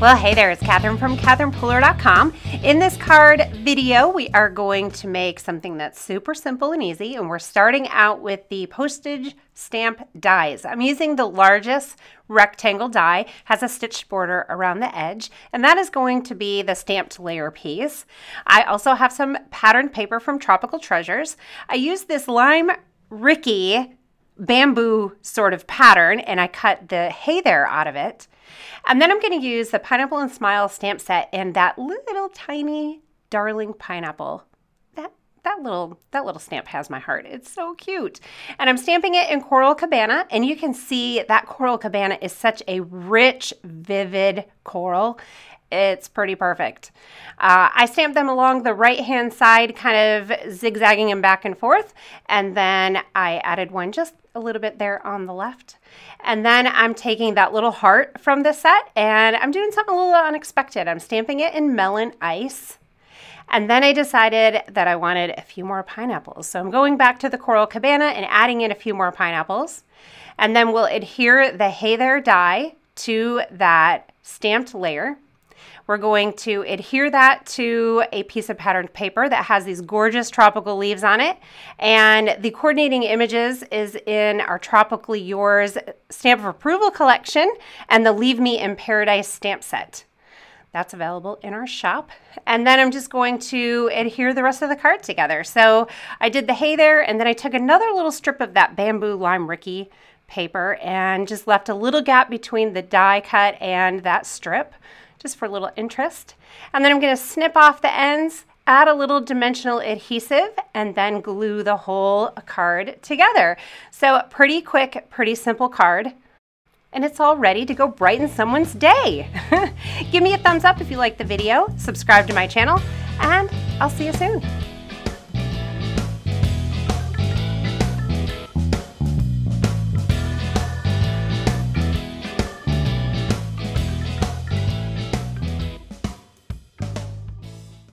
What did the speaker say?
Well, hey there, it's Catherine from CatherinePuller.com. In this card video, we are going to make something that's super simple and easy, and we're starting out with the postage stamp dies. I'm using the largest rectangle die, has a stitched border around the edge, and that is going to be the stamped layer piece. I also have some patterned paper from Tropical Treasures. I used this lime Ricky bamboo sort of pattern, and I cut the hey there out of it. And then I'm going to use the Pineapple and Smile stamp set and that little tiny darling pineapple. That little stamp has my heart. It's so cute. And I'm stamping it in Coral Cabana, and you can see that Coral Cabana is such a rich, vivid coral. It's pretty perfect. I stamped them along the right-hand side, kind of zigzagging them back and forth, and then I added one just a little bit there on the left. And then I'm taking that little heart from the set, and I'm doing something a little unexpected. I'm stamping it in Melon Ice. And then I decided that I wanted a few more pineapples. So I'm going back to the Coral Cabana and adding in a few more pineapples. And then we'll adhere the Hey There die to that stamped layer. We're going to adhere that to a piece of patterned paper that has these gorgeous tropical leaves on it. And the coordinating images is in our Tropically Yours Stamp of Approval collection and the Leave Me in Paradise stamp set. That's available in our shop. And then I'm just going to adhere the rest of the card together. So I did the hey there, and then I took another little strip of that bamboo lime Ricky paper and just left a little gap between the die cut and that strip, just for a little interest. And then I'm going to snip off the ends, add a little dimensional adhesive, and then glue the whole card together. So pretty quick, pretty simple card. And it's all ready to go brighten someone's day. Give me a thumbs up if you liked the video, subscribe to my channel, and I'll see you soon.